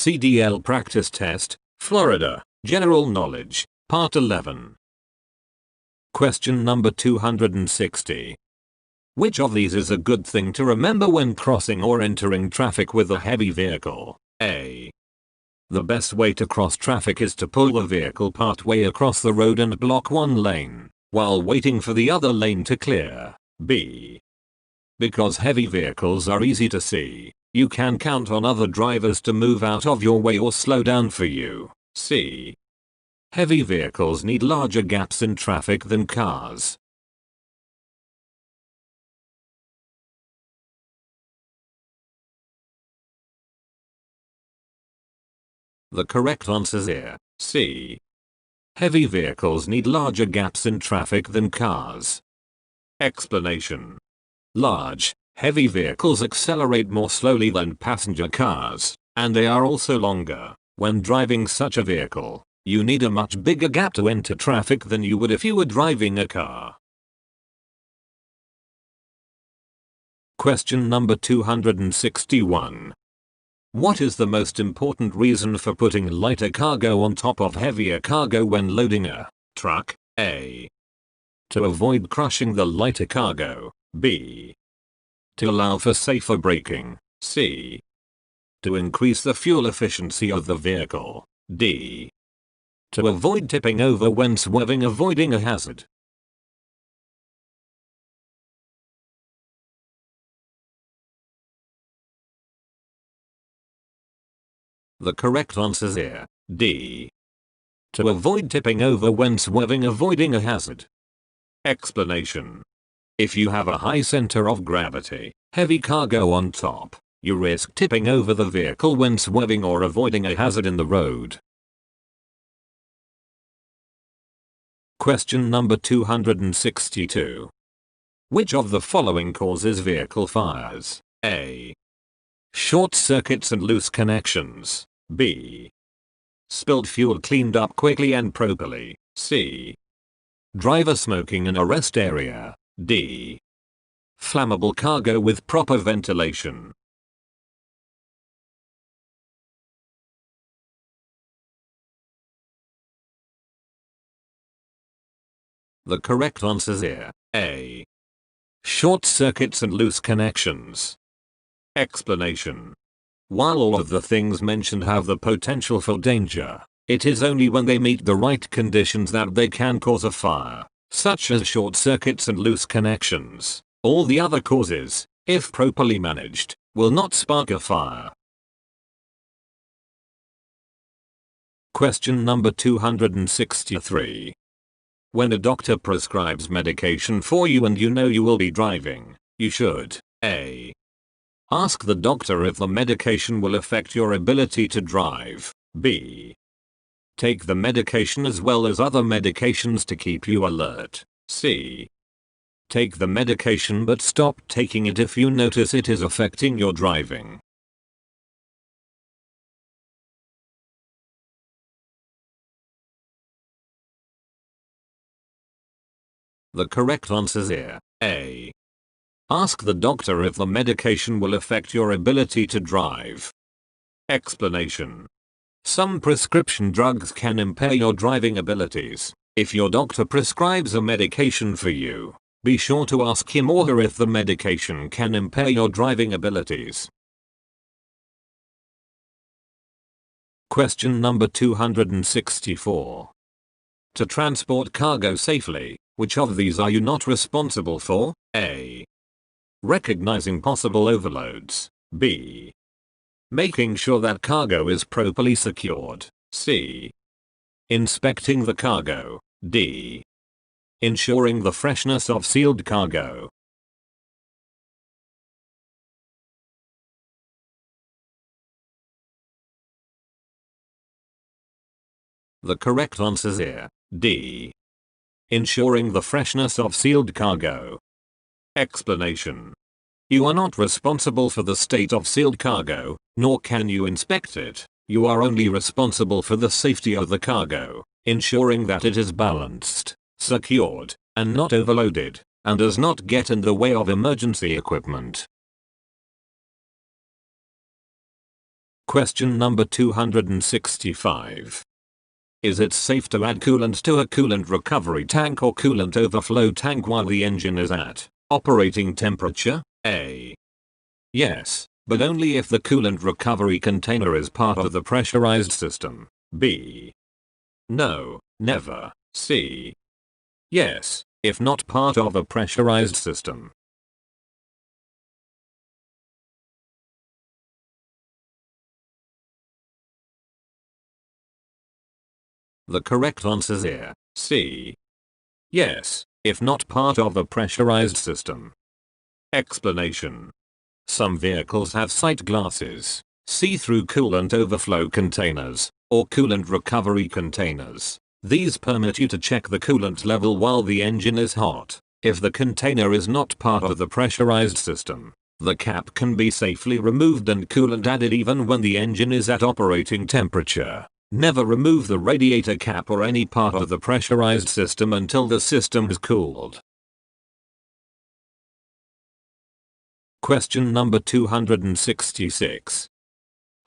CDL Practice Test, Florida, General Knowledge, Part 11. Question number 260. Which of these is a good thing to remember when crossing or entering traffic with a heavy vehicle? A. The best way to cross traffic is to pull the vehicle partway across the road and block one lane, while waiting for the other lane to clear. B. Because heavy vehicles are easy to see, you can count on other drivers to move out of your way or slow down for you. C. Heavy vehicles need larger gaps in traffic than cars. The correct answer is here, C. Heavy vehicles need larger gaps in traffic than cars. Explanation. Large, heavy vehicles accelerate more slowly than passenger cars, and they are also longer. When driving such a vehicle, you need a much bigger gap to enter traffic than you would if you were driving a car. Question number 261. What is the most important reason for putting lighter cargo on top of heavier cargo when loading a truck? A. To avoid crushing the lighter cargo. B. To allow for safer braking. C. To increase the fuel efficiency of the vehicle. D. To avoid tipping over when swerving, avoiding a hazard. The correct answer is here, D. To avoid tipping over when swerving, avoiding a hazard. Explanation. If you have a high center of gravity, heavy cargo on top, you risk tipping over the vehicle when swerving or avoiding a hazard in the road. Question number 262. Which of the following causes vehicle fires? A. Short circuits and loose connections. B. Spilled fuel cleaned up quickly and properly. C. Driver smoking in a rest area. D. Flammable cargo with proper ventilation. The correct answer is here, A. Short circuits and loose connections. Explanation. While all of the things mentioned have the potential for danger, it is only when they meet the right conditions that they can cause a fire, such as short circuits and loose connections. All the other causes, if properly managed, will not spark a fire. Question number 263. When a doctor prescribes medication for you and you know you will be driving, you should A. Ask the doctor if the medication will affect your ability to drive. B. Take the medication as well as other medications to keep you alert. C. Take the medication but stop taking it if you notice it is affecting your driving. The correct answer is here, A. Ask the doctor if the medication will affect your ability to drive. Explanation. Some prescription drugs can impair your driving abilities. If your doctor prescribes a medication for you, be sure to ask him or her if the medication can impair your driving abilities. Question number 264. To transport cargo safely, which of these are you not responsible for? A. Recognizing possible overloads. B. Making sure that cargo is properly secured. C. Inspecting the cargo. D. Ensuring the freshness of sealed cargo. The correct answer is here, D. Ensuring the freshness of sealed cargo. Explanation. You are not responsible for the state of sealed cargo, nor can you inspect it. You are only responsible for the safety of the cargo, ensuring that it is balanced, secured, and not overloaded, and does not get in the way of emergency equipment. Question number 265. Is it safe to add coolant to a coolant recovery tank or coolant overflow tank while the engine is at operating temperature? A. Yes, but only if the coolant recovery container is part of the pressurized system. B. No, never. C. Yes, if not part of a pressurized system. The correct answer is here, C. Yes, if not part of a pressurized system. Explanation. Some vehicles have sight glasses, see-through coolant overflow containers, or coolant recovery containers. These permit you to check the coolant level while the engine is hot. If the container is not part of the pressurized system, the cap can be safely removed and coolant added even when the engine is at operating temperature. Never remove the radiator cap or any part of the pressurized system until the system is cooled. Question number 266.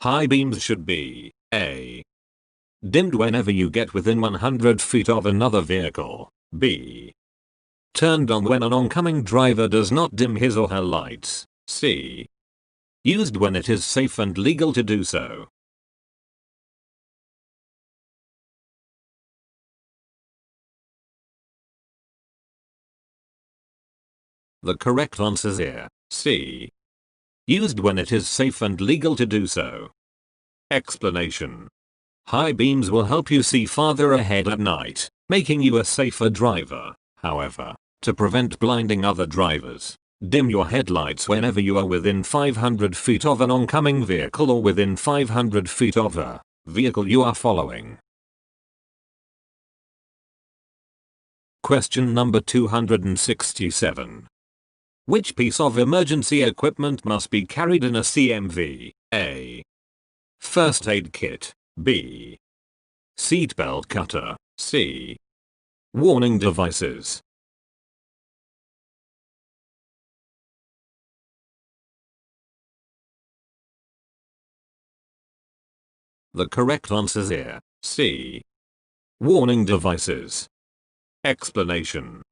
High beams should be A. Dimmed whenever you get within 100 feet of another vehicle. B. Turned on when an oncoming driver does not dim his or her lights. C. Used when it is safe and legal to do so. The correct answer is here, C. Used when it is safe and legal to do so. Explanation. High beams will help you see farther ahead at night, making you a safer driver. However, to prevent blinding other drivers, dim your headlights whenever you are within 500 feet of an oncoming vehicle or within 500 feet of a vehicle you are following. Question number 267. Which piece of emergency equipment must be carried in a CMV? A. First aid kit. B. Seatbelt cutter. C. Warning devices. The correct answer is here, C. Warning devices. Explanation.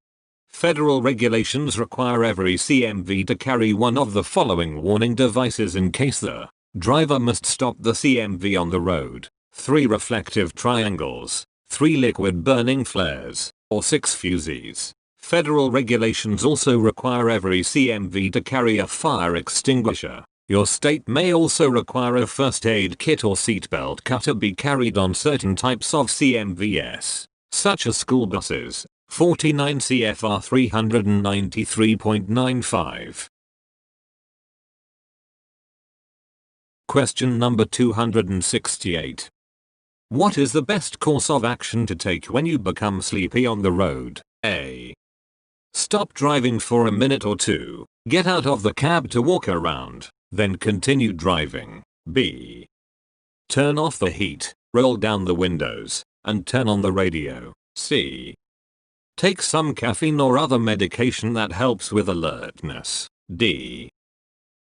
Federal regulations require every CMV to carry one of the following warning devices in case the driver must stop the CMV on the road: 3 reflective triangles, 3 liquid burning flares, or 6 fusees. Federal regulations also require every CMV to carry a fire extinguisher. Your state may also require a first aid kit or seatbelt cutter be carried on certain types of CMVs, such as school buses. 49 CFR 393.95. Question number 268. What is the best course of action to take when you become sleepy on the road? A. Stop driving for a minute or two, get out of the cab to walk around, then continue driving. B. Turn off the heat, roll down the windows, and turn on the radio. C. Take some caffeine or other medication that helps with alertness. D.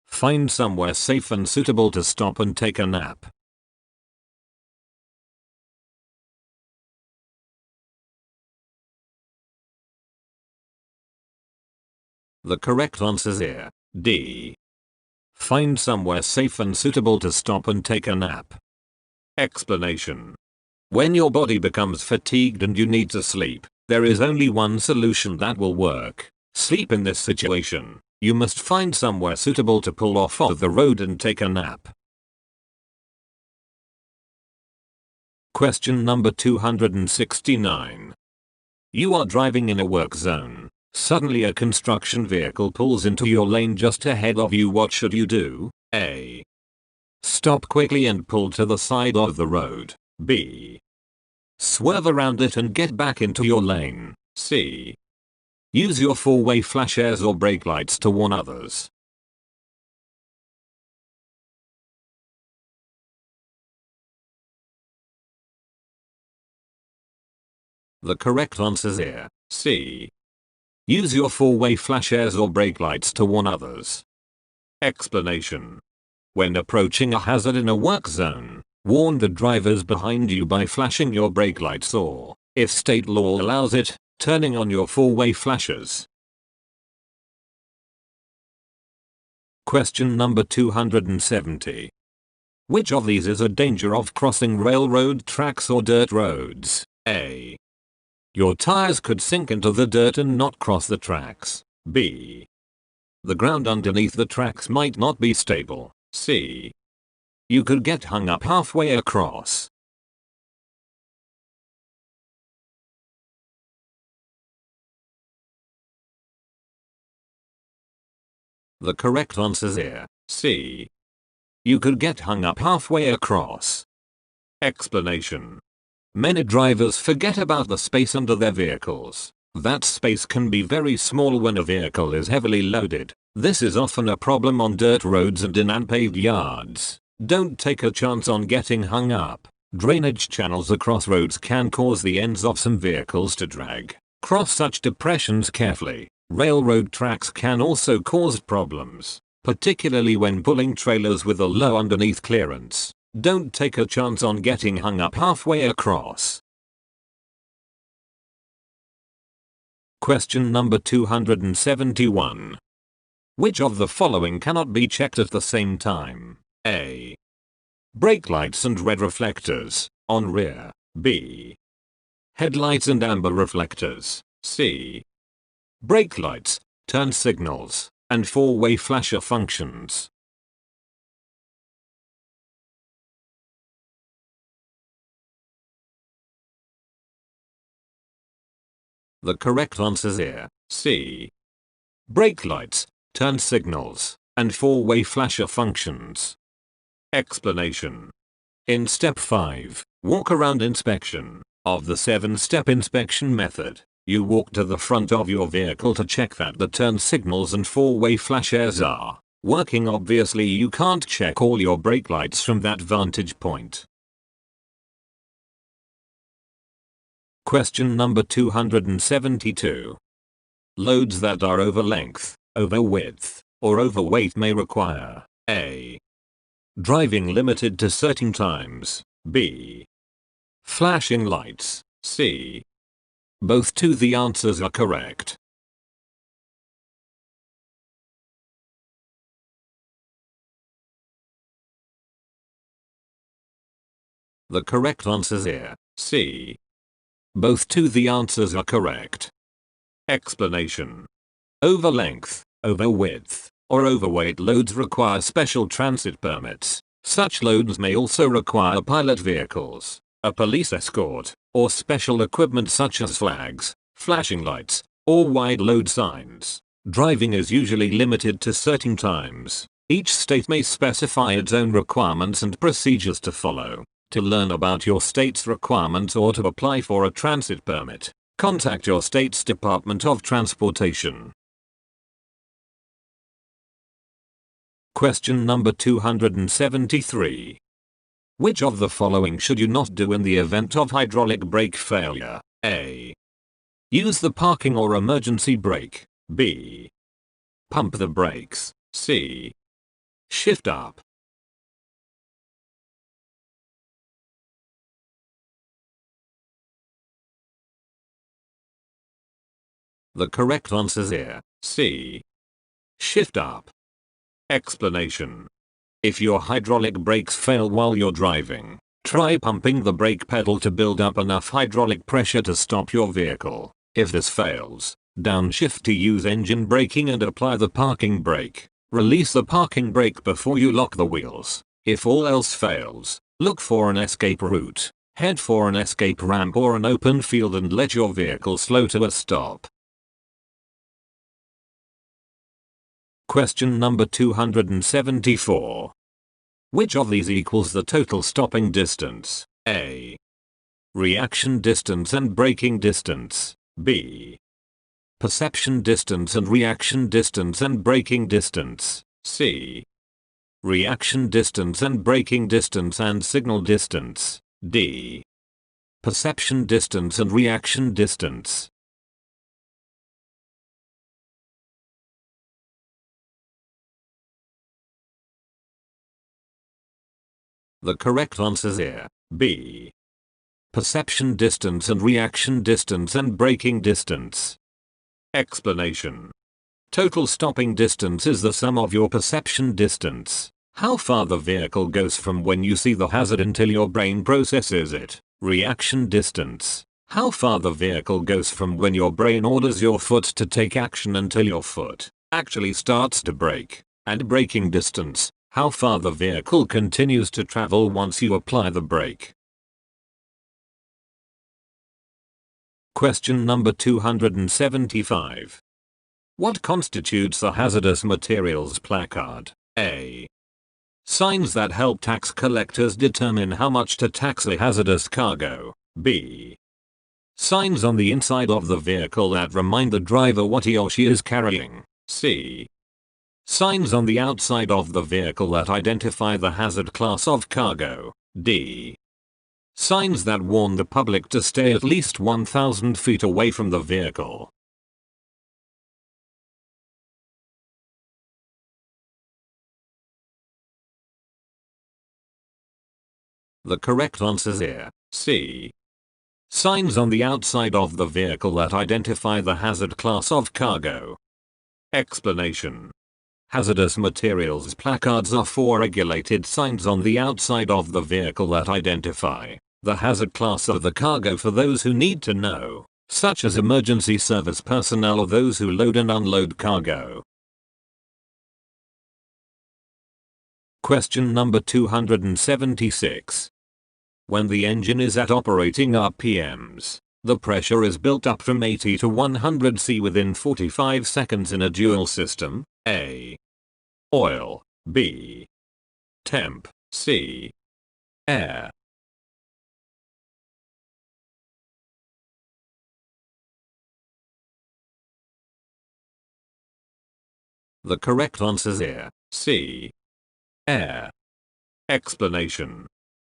Find somewhere safe and suitable to stop and take a nap. The correct answer is here, D. Find somewhere safe and suitable to stop and take a nap. Explanation. When your body becomes fatigued and you need to sleep, there is only one solution that will work. Sleep. In this situation, you must find somewhere suitable to pull off of the road and take a nap. Question number 269. You are driving in a work zone. Suddenly a construction vehicle pulls into your lane just ahead of you. What should you do? A. Stop quickly and pull to the side of the road. B. Swerve around it and get back into your lane. C. Use your four-way flashers or brake lights to warn others. The correct answer is here, C. Use your four-way flashers or brake lights to warn others. Explanation. When approaching a hazard in a work zone, warn the drivers behind you by flashing your brake lights or, if state law allows it, turning on your four-way flashers. Question number 270. Which of these is a danger of crossing railroad tracks or dirt roads? A. Your tires could sink into the dirt and not cross the tracks. B. The ground underneath the tracks might not be stable. C. You could get hung up halfway across. The correct answer is here, C. You could get hung up halfway across. Explanation. Many drivers forget about the space under their vehicles. That space can be very small when a vehicle is heavily loaded. This is often a problem on dirt roads and in unpaved yards. Don't take a chance on getting hung up. Drainage channels across roads can cause the ends of some vehicles to drag. Cross such depressions carefully. Railroad tracks can also cause problems, particularly when pulling trailers with a low underneath clearance. Don't take a chance on getting hung up halfway across. Question number 271. Which of the following cannot be checked at the same time? A. Brake lights and red reflectors on rear. B. Headlights and amber reflectors. C. Brake lights, turn signals, and four-way flasher functions. The correct answer is here, C. Brake lights, turn signals, and four-way flasher functions. Explanation. In step 5, walk around inspection of the 7-step inspection method, you walk to the front of your vehicle to check that the turn signals and four-way flashers are working. Obviously you can't check all your brake lights from that vantage point. Question number 272. Loads that are over length, over width, or overweight may require A. Driving limited to certain times. B. Flashing lights. C. Both two. The answers are correct. The correct answer is here, C. Both two. The answers are correct. Explanation. Over length, over width, or overweight loads require special transit permits. Such loads may also require pilot vehicles, a police escort, or special equipment such as flags, flashing lights, or wide load signs. Driving is usually limited to certain times. Each state may specify its own requirements and procedures to follow. To learn about your state's requirements or to apply for a transit permit, contact your state's Department of Transportation. Question number 273. Which of the following should you not do in the event of hydraulic brake failure? A. Use the parking or emergency brake. B. Pump the brakes. C. Shift up. The correct answer is here, C. Shift up. Explanation. If your hydraulic brakes fail while you're driving, try pumping the brake pedal to build up enough hydraulic pressure to stop your vehicle. If this fails, downshift to use engine braking and apply the parking brake. Release the parking brake before you lock the wheels. If all else fails, look for an escape route. Head for an escape ramp or an open field and let your vehicle slow to a stop. Question number 274. Which of these equals the total stopping distance? A. Reaction distance and braking distance. B. Perception distance and reaction distance and braking distance. C. Reaction distance and braking distance and signal distance. D. Perception distance and reaction distance. The correct answers here. B. Perception distance and reaction distance and braking distance. Explanation. Total stopping distance is the sum of your perception distance, how far the vehicle goes from when you see the hazard until your brain processes it. Reaction distance, how far the vehicle goes from when your brain orders your foot to take action until your foot actually starts to brake. And braking distance, how far the vehicle continues to travel once you apply the brake. Question number 275. What constitutes a hazardous materials placard? A. Signs that help tax collectors determine how much to tax a hazardous cargo. B. Signs on the inside of the vehicle that remind the driver what he or she is carrying. C. Signs on the outside of the vehicle that identify the hazard class of cargo. D. Signs that warn the public to stay at least 1,000 feet away from the vehicle. The correct answers here. C. Signs on the outside of the vehicle that identify the hazard class of cargo. Explanation. Hazardous materials placards are 4 regulated signs on the outside of the vehicle that identify the hazard class of the cargo for those who need to know, such as emergency service personnel or those who load and unload cargo. Question number 276. When the engine is at operating RPMs, the pressure is built up from 80 to 100 C within 45 seconds in a dual system. A. Oil. B. Temp. C. Air. The correct answers here. C. Air. Explanation.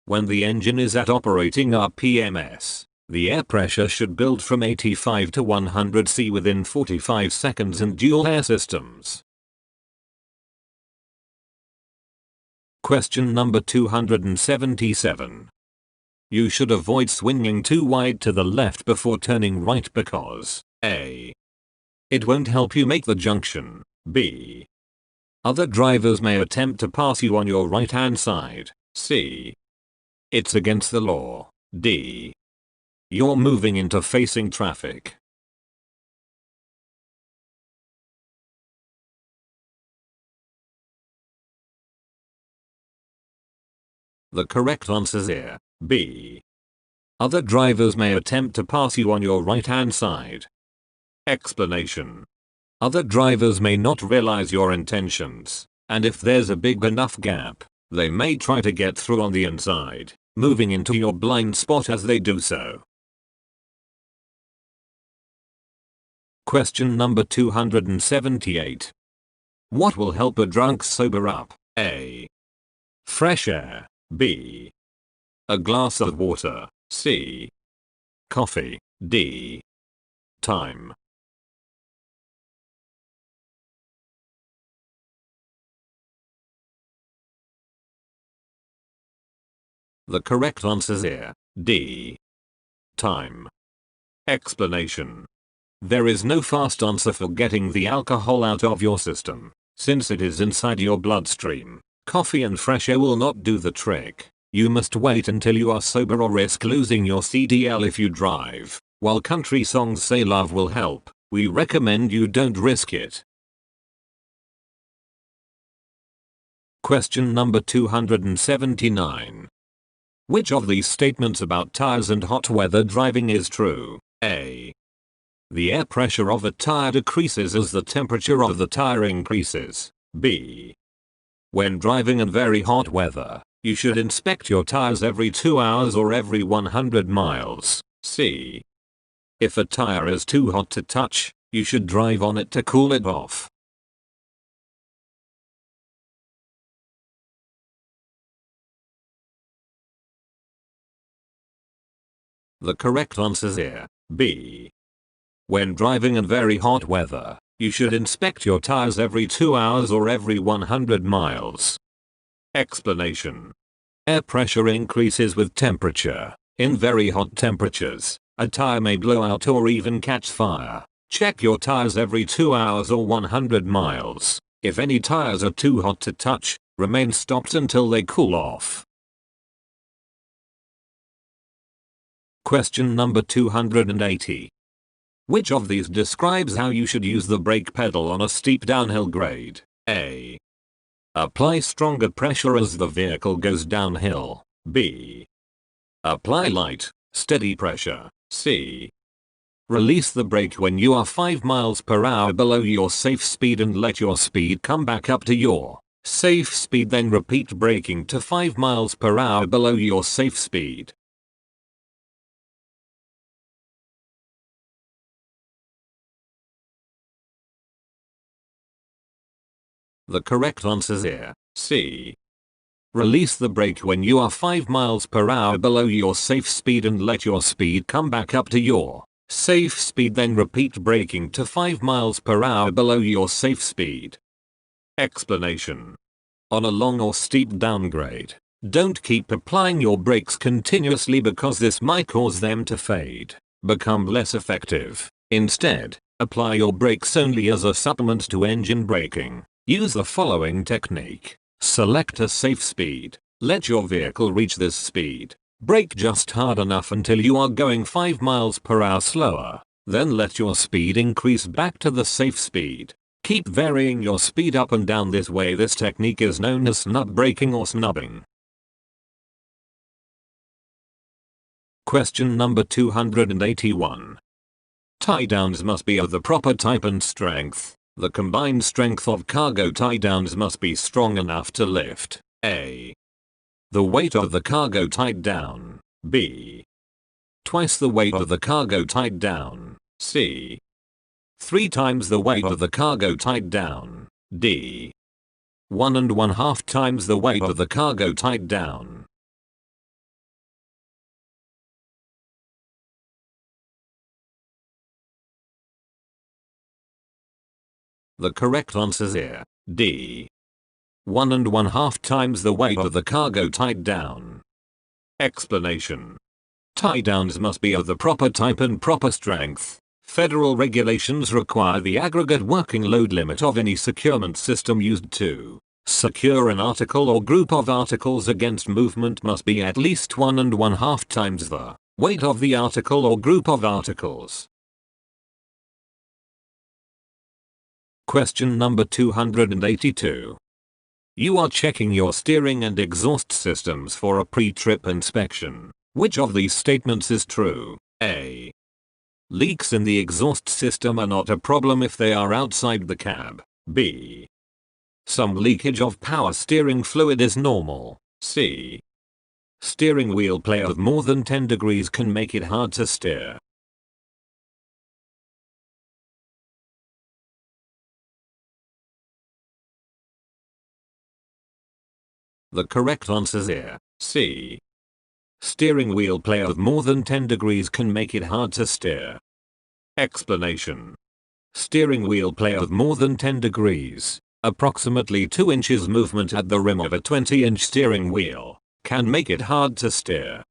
When the engine is at operating RPMs, the air pressure should build from 85 to 100 C within 45 seconds in dual air systems. Question number 277. You should avoid swinging too wide to the left before turning right because A. It won't help you make the junction. B. Other drivers may attempt to pass you on your right hand side. C. It's against the law. D. You're moving into facing traffic. The correct answers here. B. Other drivers may attempt to pass you on your right hand side. Explanation. Other drivers may not realize your intentions, and if there's a big enough gap, they may try to get through on the inside, moving into your blind spot as they do so. Question number 278. What will help a drunk sober up? A. Fresh air. B. A glass of water. C. Coffee. D. Time. The correct answers here. D. Time. Explanation. There is no fast answer for getting the alcohol out of your system, since it is inside your bloodstream. Coffee and fresh air will not do the trick. You must wait until you are sober or risk losing your CDL if you drive. While country songs say love will help, we recommend you don't risk it. Question number 279. Which of these statements about tires and hot weather driving is true? A. The air pressure of a tire decreases as the temperature of the tire increases. B. When driving in very hot weather, you should inspect your tires every 2 hours or every 100 miles. C. If a tire is too hot to touch, you should drive on it to cool it off. The correct answers here. B. When driving in very hot weather, you should inspect your tires every 2 hours or every 100 miles. Explanation. Air pressure increases with temperature. In very hot temperatures, a tire may blow out or even catch fire. Check your tires every 2 hours or 100 miles. If any tires are too hot to touch, remain stopped until they cool off. Question number 280. Which of these describes how you should use the brake pedal on a steep downhill grade? A. Apply stronger pressure as the vehicle goes downhill. B. Apply light, steady pressure. C. Release the brake when you are 5 miles per hour below your safe speed and let your speed come back up to your safe speed, then repeat braking to 5 miles per hour below your safe speed. The correct answer is here, C. Release the brake when you are 5 miles per hour below your safe speed and let your speed come back up to your safe speed, then repeat braking to 5 miles per hour below your safe speed. Explanation. On a long or steep downgrade, don't keep applying your brakes continuously because this might cause them to fade, become less effective. Instead, apply your brakes only as a supplement to engine braking. Use the following technique. Select a safe speed. Let your vehicle reach this speed. Brake just hard enough until you are going 5 miles per hour slower. Then let your speed increase back to the safe speed. Keep varying your speed up and down this way. This technique is known as snub braking or snubbing. Question number 281. Tie downs must be of the proper type and strength. The combined strength of cargo tie downs must be strong enough to lift A. the weight of the cargo tied down, B. twice the weight of the cargo tied down, C. 3 times the weight of the cargo tied down, D. 1 1/2 times the weight of the cargo tied down. The correct answer is here, D. 1 1/2 times the weight of the cargo tied down. Explanation. Tie downs must be of the proper type and proper strength. Federal regulations require the aggregate working load limit of any securement system used to secure an article or group of articles against movement must be at least 1 1/2 times the weight of the article or group of articles. Question number 282. You are checking your steering and exhaust systems for a pre-trip inspection. Which of these statements is true? A. Leaks in the exhaust system are not a problem if they are outside the cab. B. Some leakage of power steering fluid is normal. C. Steering wheel play of more than 10 degrees can make it hard to steer. The correct answer is here, C. Steering wheel play of more than 10 degrees can make it hard to steer. Explanation. Steering wheel play of more than 10 degrees, approximately 2 inches movement at the rim of a 20-inch steering wheel, can make it hard to steer.